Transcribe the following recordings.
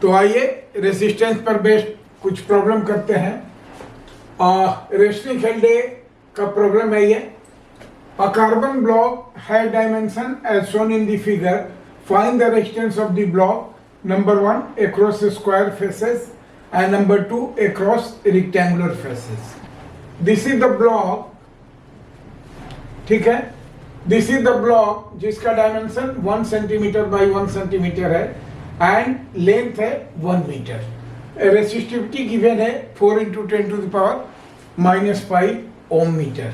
तो आइए रेसिस्टेंस पर बेस्ड कुछ प्रॉब्लम करते हैं। रेस्ट्रिक्शन का प्रॉब्लम है ये। A carbon block has dimension as shown in the figure. Find the resistance of the block. Number 1 across square faces and number 2 across rectangular faces. This is the block. ठीक है, this is the block जिसका dimension 1 centimetre by 1 centimetre है and length है 1 metre. Resistivity given है 4 into 10 to the power -5 ohm metre.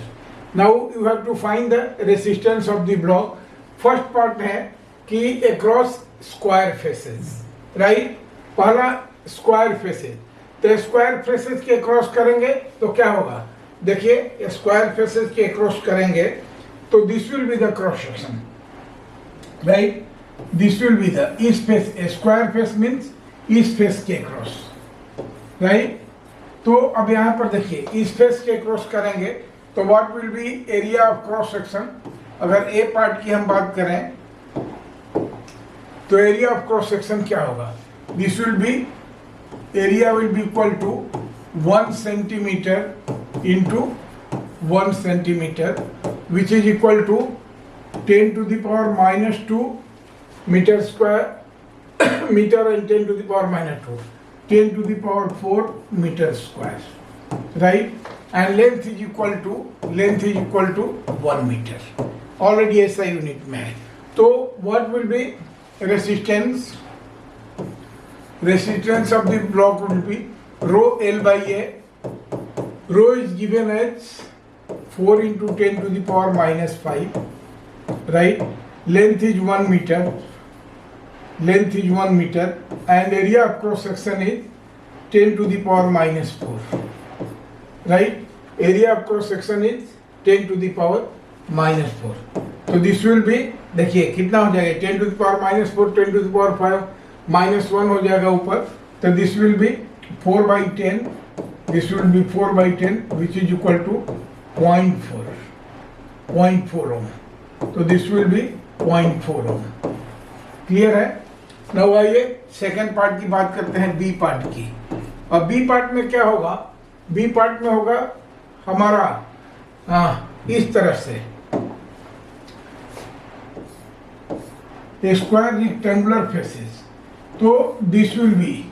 Now you have to find the resistance of the block. First part है कि across square faces, right. पहला square faces, तो square faces के across करेंगे तो क्या होगा, देखिए स्क्वायर फेसेस के अक्रॉस करेंगे तो this will be the cross section, right. This will be the east face, square face means east face के अक्रॉस, राइट। तो अब यहां पर देखिए ईस्ट फेस के अक्रॉस करेंगे तो what will be area of cross section. अगर ए पार्ट की हम बात करें तो एरिया ऑफ क्रॉस सेक्शन क्या होगा, this will be area will be equal to 1 centimetre into 1 centimeter, which is equal to 10 to the power -2 meter square meter and 10 to the power -2, 10 to the power 4 meter square, right. And length is equal to 1 meter. Already SI unit में है। तो what will be resistance? Resistance of the block will be rho L by A. Rho is given as 4 into 10 to the power -5, right. Length is 1 meter. Length is 1 meter and area of cross section is 10 to the power -4, right. Area of cross section is 10 to the power -4. तो this will be, देखिए कितना हो जाएगा, 10 to the power -4, 10 to the power 5 -1 हो जाएगा ऊपर। तो this will be 4 by 10. This will be 4 by 10 which is equal to 0.4 ohm. So this will be 0.4 ohm. Clear है। now आइए सेकेंड पार्ट की बात करते हैं, बी पार्ट की। और बी पार्ट में क्या होगा, बी पार्ट में होगा हमारा इस तरह से स्क्वायर रेक्टेंगुलर फेसेस। तो दिस विल बी,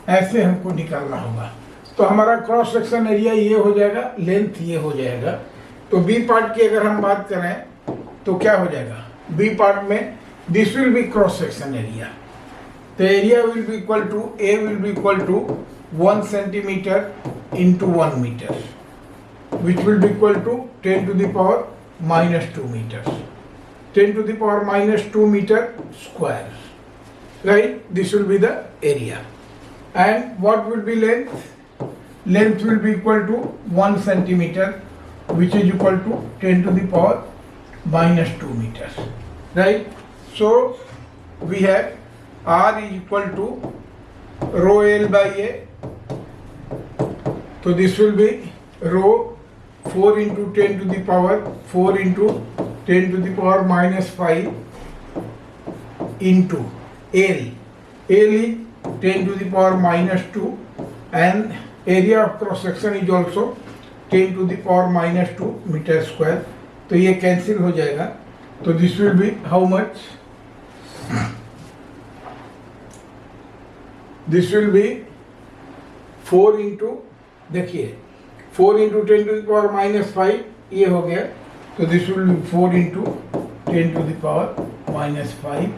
ऐसे हमको निकालना होगा। तो हमारा क्रॉस सेक्शन एरिया ये हो जाएगा, लेंथ ये हो जाएगा। तो बी पार्ट की अगर हम बात करें तो क्या हो जाएगा, बी पार्ट में this will be cross section area. तो area will be equal to, A will be equal to 1 centimetre into 1 metre which will be equal to 10 to the power -2 metre, 10 to the power -2 metre square, right. This will be the area and what will be length? Length will be equal to 1 centimeter which is equal to 10 to the power -2 meter, right. So we have R is equal to rho L by A. So this will be rho 4 into 10 to the power 4 into 10 to the power -5 into L. L is 10 to the power -2 and area of cross section is also 10 to the power -2 meter square. तो ये cancel हो जाएगा। तो this will B how much, this will be 4 into, देखिए 4 into 10 to the power -5 ये हो गया। तो this will be 4 into 10 to the power -5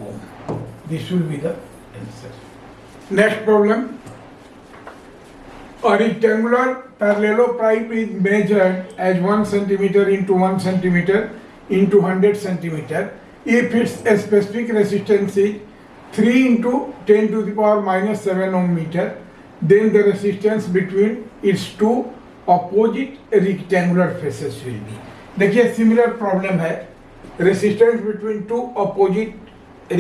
ohm. This will be the answer. Next problem. A rectangular parallelopipe is measured as 1 centimeter into 1 centimeter into 100 centimeter. If its specific resistance is 3 into 10 to the power -7 ohm meter, then the resistance between its two opposite rectangular faces will be. देखिए similar problem है, resistance between two opposite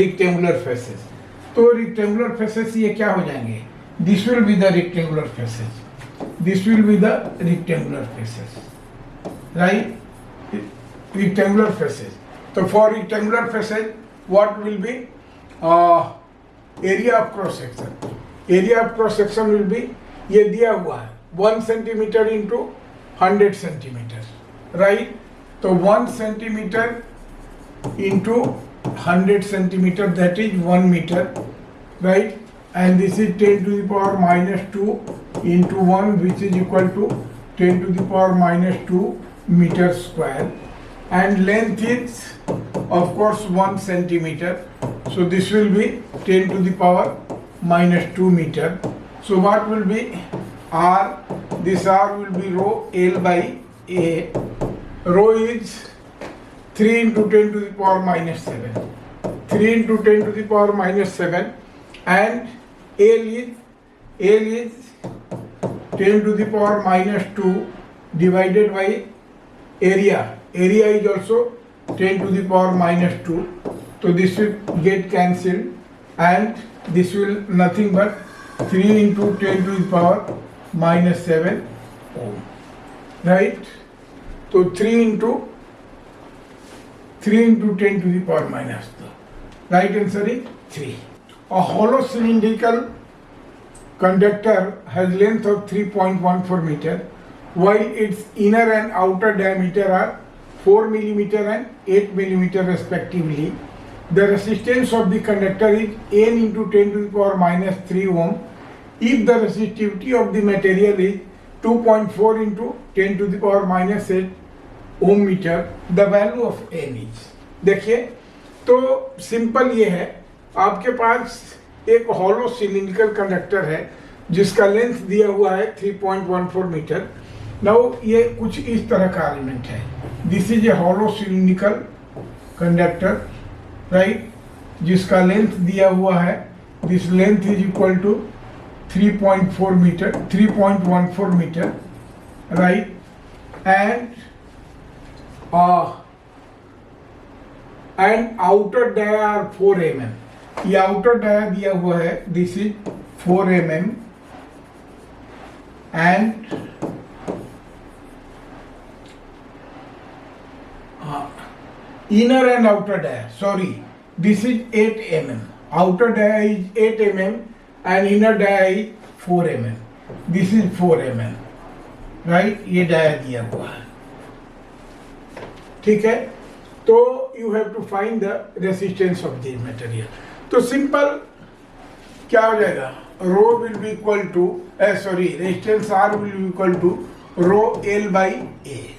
rectangular faces. तो rectangular faces ये क्या हो जाएंगे, this will be the rectangular faces, this will be the rectangular faces, right, rectangular faces. तो for rectangular faces what will be area of cross section. Area of cross section will be, ये दिया हुआ है 1 centimetre into 100 centimetre, right. तो 1 centimetre into 100 centimetre, that is 1 metre, right. And this is 10 to the power minus 2 into 1, which is equal to 10 to the power minus 2 meter square. And length is of course 1 centimeter. So this will be 10 to the power minus 2 meter. So what will be R? This R will be rho L by A. Rho is 3 into 10 to the power minus 7. 3 into 10 to the power minus 7. And L is 10 to the power minus 2 divided by area. Area is also 10 to the power minus 2. So this will get cancelled and this will nothing but 3 into 10 to the power minus 7 ohm. Right? So 3 into 10 to the power minus 2. Right answer is 3. A hollow cylindrical conductor has length of 3.14 meter, while its inner and outer diameter are 4 millimeter and 8 millimeter respectively. The resistance of the conductor is N into 10 to the power minus 3 ohm. If the resistivity of the material is 2.4 into 10 to the power minus 8 ohm meter, the value of N is. देखिए, तो simple ये है, आपके पास एक hollow cylindrical conductor है जिसका length दिया हुआ है 3.14 मीटर। नाउ ये कुछ इस तरह का एलिमेंट है, this is a hollow cylindrical conductor, right, जिसका लेंथ दिया हुआ है, this length is equal to 3.14 metre, right, and outer dia 4 mm। ये आउटर डाया दिया हुआ है, this is 4 mm and inner and outer dia, sorry, this is 8 mm, outer dia is 8 mm and inner dia is 4 mm, this is 4 mm, right। ये डाया दिया हुआ है, ठीक है। तो you have to find the resistance of this material. तो simple क्या हो जाएगा, rho will be equal to resistance R will be equal to rho L by A.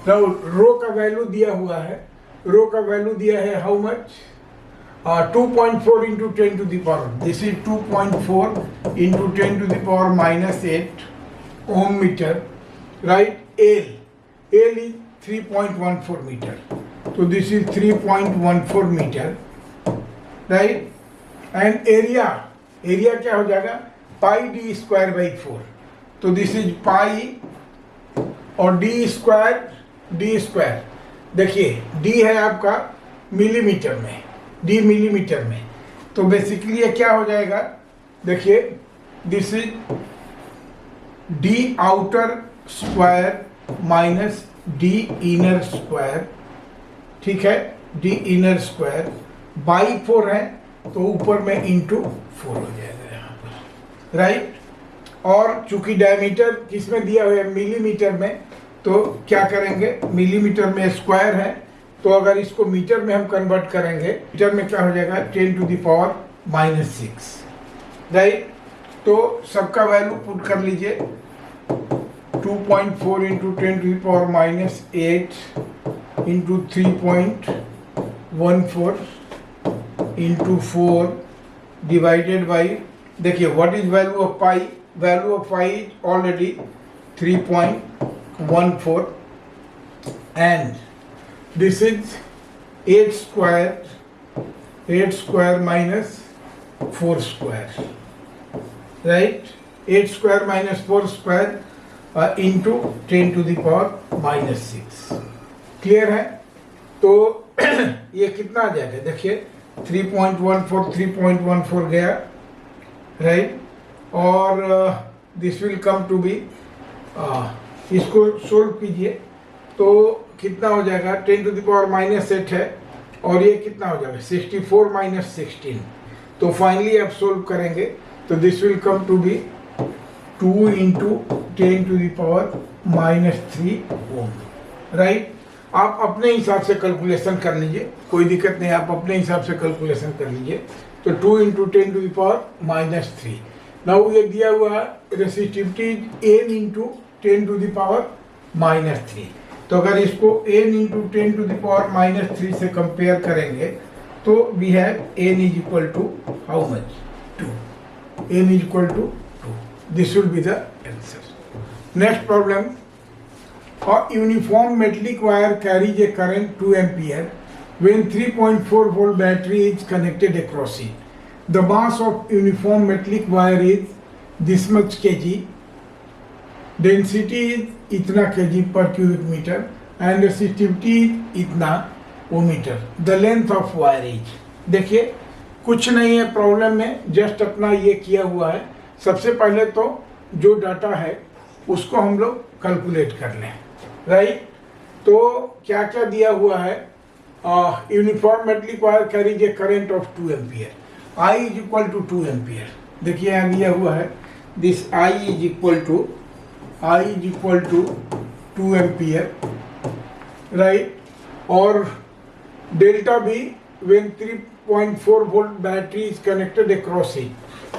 Rho का वैल्यू दिया हुआ है, रो का वैल्यू दिया है how much, 2.4 into 10 to the power, this is 2.4 into 10 to the power minus 8 ohm metre, right. L is 3.14 metre, तो this is 3.14 metre, right. And area क्या हो जाएगा, पाई डी स्क्वायर बाई 4, तो दिस इज पाई और D square देखिए, D है आपका millimetre में, डी मिलीमीटर में, तो बेसिकली ये क्या हो जाएगा, देखिए this is D outer square minus D inner square, ठीक है, डी इनर स्क्वायर बाई 4 है, तो ऊपर में इंटू 4 हो जाएगा यहाँ पर, राइट। और चूंकि डायमीटर किसमें दिया हुआ है, मिलीमीटर में, तो क्या करेंगे, मिलीमीटर में स्क्वायर है, तो अगर इसको मीटर में हम कन्वर्ट करेंगे, मीटर में क्या हो जाएगा, 10 to the power minus 6, right. तो सबका वैल्यू पुट कर लीजिए, 2.4 into 10 to the power minus 8 into 3.14 into 4 divided by, देखिए what is value of pi, value of pi is already 3.14 and this is 8 square minus 4 square, right, 8 square minus 4 square into 10 to the power minus 6, clear है। तो ये कितना आ जाएगा, देखिए 3.14 गया, right, और this will come to be, इसको solve कीजिए तो कितना हो जाएगा, 10 टू द पावर माइनस 8 है, और ये कितना हो जाएगा, 64 माइनस 16, तो फाइनली आप सोल्व करेंगे तो this will come to be 2 into 10 to the power -3 ohm, right. आप अपने हिसाब से कैलकुलेशन कर लीजिए, कोई दिक्कत नहीं, आप अपने हिसाब से कैलकुलेशन कर लीजिए। तो 2 into 10 to the power -3। Now ये दिया हुआ है resistivity n into 10 to the power -3। तो अगर इसको n into 10 to the power -3 से कंपेयर करेंगे तो we have n is equal to how much 2, n is equal to 2। This will be the answer. Next problem, a uniform metallic wire carries a current 2 ampere when 3.4 volt battery is connected across it. The mass of uniform metallic wire is this much kg, density is इतना kg per cubic meter and resistivity is इतना ohmmeter. The length of wire is, देखिए कुछ नहीं है problem में, just अपना ये किया हुआ है। सबसे पहले तो जो डाटा है उसको हम लोग कैलकुलेट कर लें, राइट। तो क्या क्या दिया हुआ है, uniform metallic wire carries a current of 2 ampere, I is equal to 2 ampere. देखिए यहाँ दिया हुआ है this I is equal to 2 ampere, right. और delta V when 3.4 volt battery is connected across it,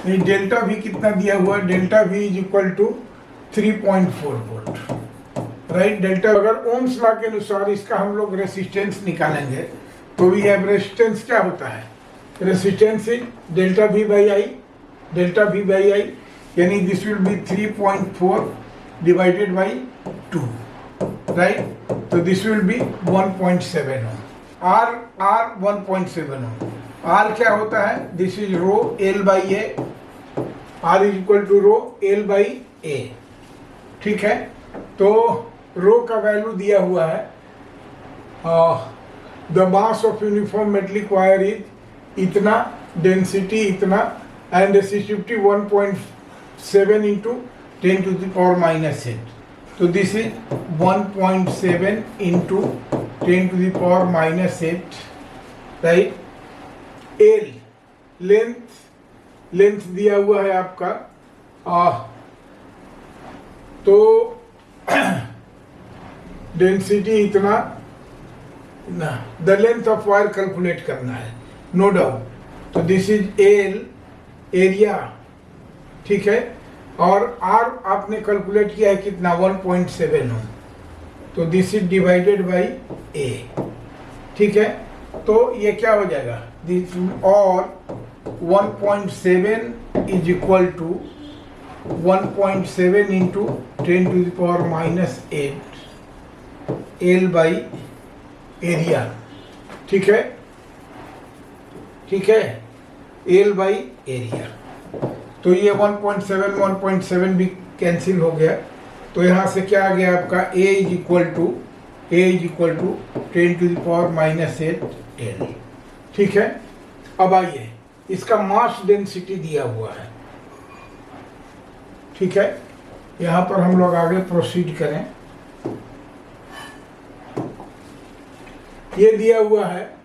delta V कितना दिया हुआ है, delta V is equal to 3.4 volt, right. Delta अगर ओम्स लॉ के अनुसार इसका हम लोग रेसिस्टेंस निकालेंगे तो भी है रेसिस्टेंस क्या होता है, resistance is delta V by I, यानी this will be 3.4 divided by 2, right. तो this will be 1.7 ohm. R 1.7 ohm. R क्या होता है, this is rho L by A, R is equal to rho L by A, ठीक है। तो rho का value दिया हुआ है, the mass of uniform metallic wire is इतना, डेंसिटी इतना and resistivity 1.7 into 10 to the power -8। तो this is 1.7 into 10 to the power -8, right. L length दिया हुआ है आपका, तो डेंसिटी इतना ना, the length of wire calculate करना है, नो डाउट। तो दिस इज एल एरिया, ठीक है। और आर आपने कैलकुलेट किया है कितना, 1.7 ओम। तो this is divided by A, ठीक है। तो ये क्या हो जाएगा, दिस और 1.7 is equal to 1.7 into 10 to the power -8 L by area, ठीक है, एल बाई एरिया। तो ये 1.7 भी कैंसिल हो गया। तो यहाँ से क्या आ गया आपका, A is equal to 10 to the power -8 L, ठीक है। अब आइए, इसका मास डेंसिटी दिया हुआ है, ठीक है। यहाँ पर हम लोग आगे प्रोसीड करें। ये दिया हुआ है,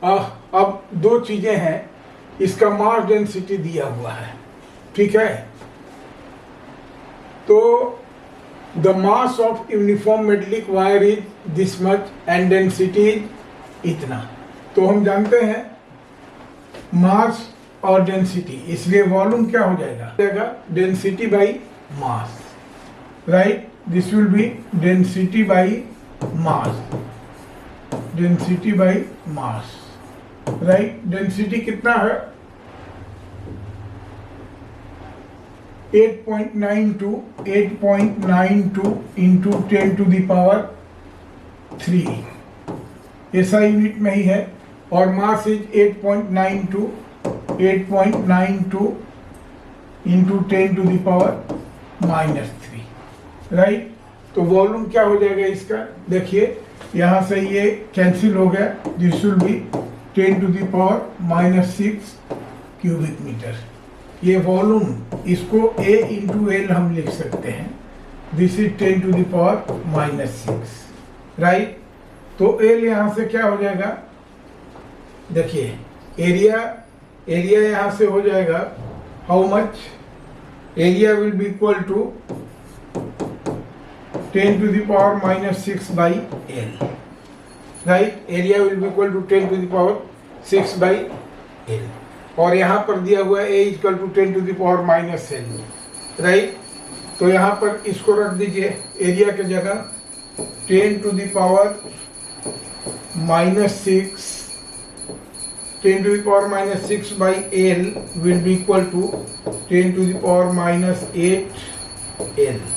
अब दो चीजें हैं, इसका मास डेंसिटी दिया हुआ है, ठीक है। तो the mass of uniform metallic wire is this much and density is इतना। तो हम जानते हैं मास और डेंसिटी, इसलिए वॉल्यूम क्या हो जाएगा, density by mass, right. This will B density by mass, right. Density कितना है, 8.92 इंटू 10 टू द पावर 3, ऐसा यूनिट में ही है। और mass is 8.92 into 10 to the power -3, right. तो वॉल्यूम क्या हो जाएगा इसका, देखिए यहाँ से ये कैंसिल हो गया, this will be 10 to the power -6 cubic metre. ये वॉल्यूम, इसको A इंटू एल हम लिख सकते हैं, this is 10 to the power -6, right. तो एल यहाँ से क्या हो जाएगा, देखिए एरिया एरिया यहाँ से हो जाएगा how much, area will be equal to 10 to the power minus 6 by L, right? Area will be equal to 10 to the power 6 by L, और यहाँ पर दिया हुआ है A equal to 10 to the power minus L, right? तो यहाँ पर इसको रख दीजिए एरिया की जगह 10 to the power minus 6, 10 to the power minus 6 by L will be equal to 10 to the power minus 8 L,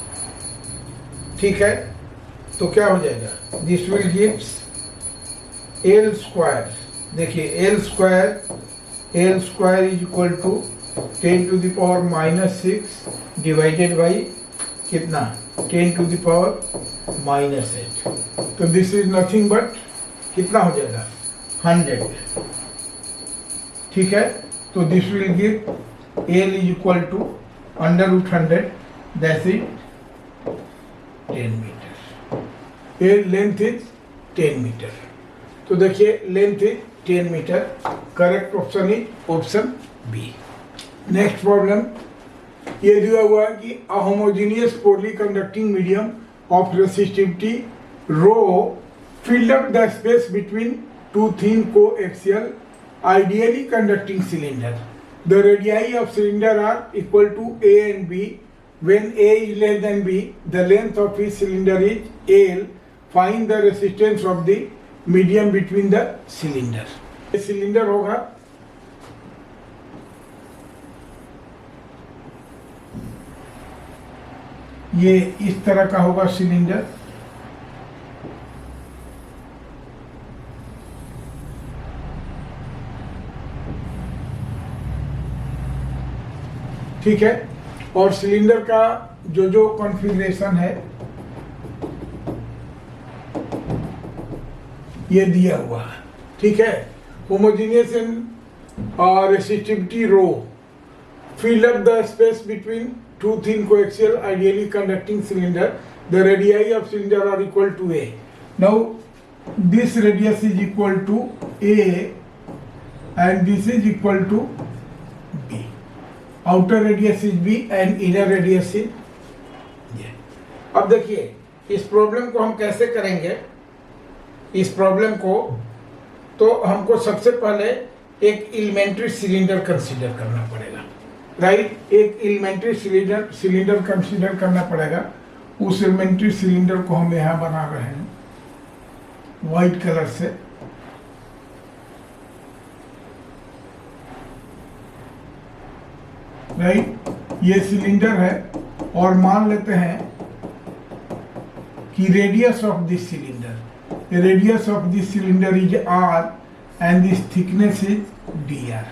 ठीक है? तो क्या हो जाएगा, this will gives L square, देखिए L square is equal to 10 to the power minus 6 divided by कितना, 10 to the power minus 8, तो this is nothing but कितना हो जाएगा 100, ठीक है? तो this will give L is equal to under root 100, that's it 10 metre, a length is 10 metre, तो देखिए length is 10 metre, correct option is option B. Next problem ये दिया हुआ है कि a homogeneous poorly conducting medium of resistivity rho filled up the space between two thin coaxial ideally conducting cylinder. The radii of cylinder are equal to A and B. When A is less than B, the length of each cylinder is L. Find the resistance of the medium between the cylinder. ये cylinder होगा, ये इस तरह का होगा cylinder, ठीक है? और सिलेंडर का जो कॉन्फ़िगरेशन है ये दिया हुआ है, ठीक है? Homogeneous and resistivity rho fill up the space between two thin coaxial ideally conducting cylinder. The radii of cylinder are equal to A. Now this radius is equal to A and this is equal to B. Outer radius is B and inner radius is A. अब देखिए इस problem को हम कैसे करेंगे, इस problem को तो हमको सबसे पहले एक एलिमेंट्री सिलेंडर कंसीडर करना पड़ेगा, राइट? एक एलिमेंट्री सिलेंडर कंसीडर करना पड़ेगा। उस एलिमेंट्री सिलेंडर को हम यहाँ बना रहे हैं व्हाइट कलर से, राइट? ये सिलेंडर है और मान लेते हैं कि radius of this cylinder, radius of this cylinder is R and this thickness is dr,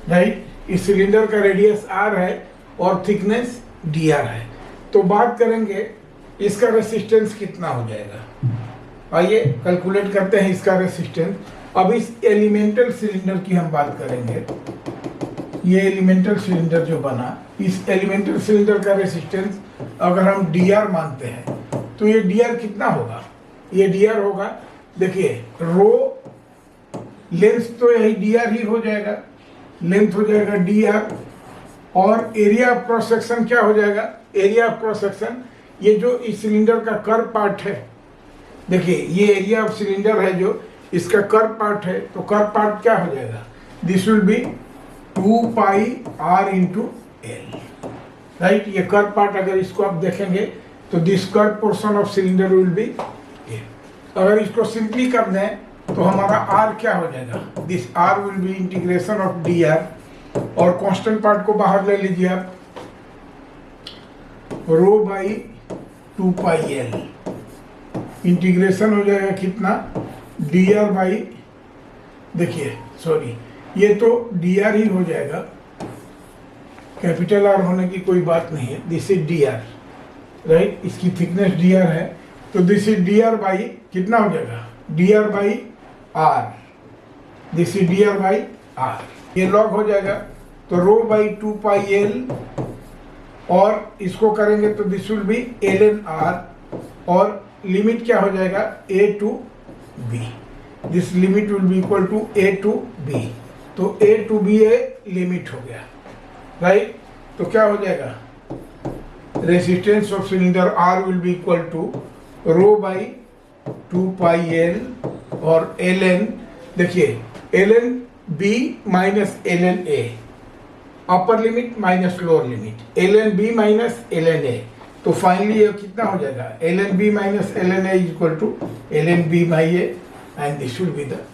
right? इस सिलेंडर का रेडियस R है और थिकनेस dr है। तो बात करेंगे इसका रेसिस्टेंस कितना हो जाएगा। आइए कैलकुलेट करते हैं इसका रेसिस्टेंस। अब इस एलिमेंटल सिलेंडर की हम बात करेंगे। ये एलिमेंटल सिलेंडर जो बना, इस एलिमेंटल सिलेंडर का रेसिस्टेंस अगर हम dr मानते हैं तो ये dr कितना होगा, ये dr होगा, देखिए रो लेंथ तो यही dr ही हो जाएगा, लेंथ हो जाएगा dr और एरिया ऑफ क्रॉस सेक्शन क्या हो जाएगा, एरिया ऑफ क्रॉस सेक्शन, ये जो इस सिलेंडर का कर्व पार्ट है, देखिए ये एरिया ऑफ सिलेंडर है जो इसका कर्व पार्ट है, तो कर्व पार्ट क्या हो जाएगा, this will be 2 pi r into L, right? ये कर्व पार्ट अगर इसको आप देखेंगे तो this curve portion of cylinder will be A. अगर इसको सिंपली कर दें तो हमारा r क्या हो जाएगा, this r will be integration of dr, और कांस्टेंट पार्ट को बाहर ले लीजिए आप, रो बाई 2 पाई एल, इंटीग्रेशन हो जाएगा कितना, dr बाई, देखिए सॉरी ये तो dr ही हो जाएगा, कैपिटल R होने की कोई बात नहीं है, दिस इज dr, राइट? इसकी थिकनेस dr है, तो दिस इज dr बाई कितना हो जाएगा, dr by r, this is dr by r, ये लॉग हो जाएगा, तो रो बाई 2 पाई एल, और इसको करेंगे तो this will be ln r, और लिमिट क्या हो जाएगा a to b, this limit will be equal to a to b, तो A to B A limit हो गया, राइट। तो क्या हो जाएगा, resistance of cylinder R will be equal to rho by 2 pi L और एल एन, देखिए L N B minus L N A, upper limit minus lower limit, L N B minus L N A. तो finally ये कितना हो जाएगा, L N B minus L N A is equal to L N B by A, and this will be the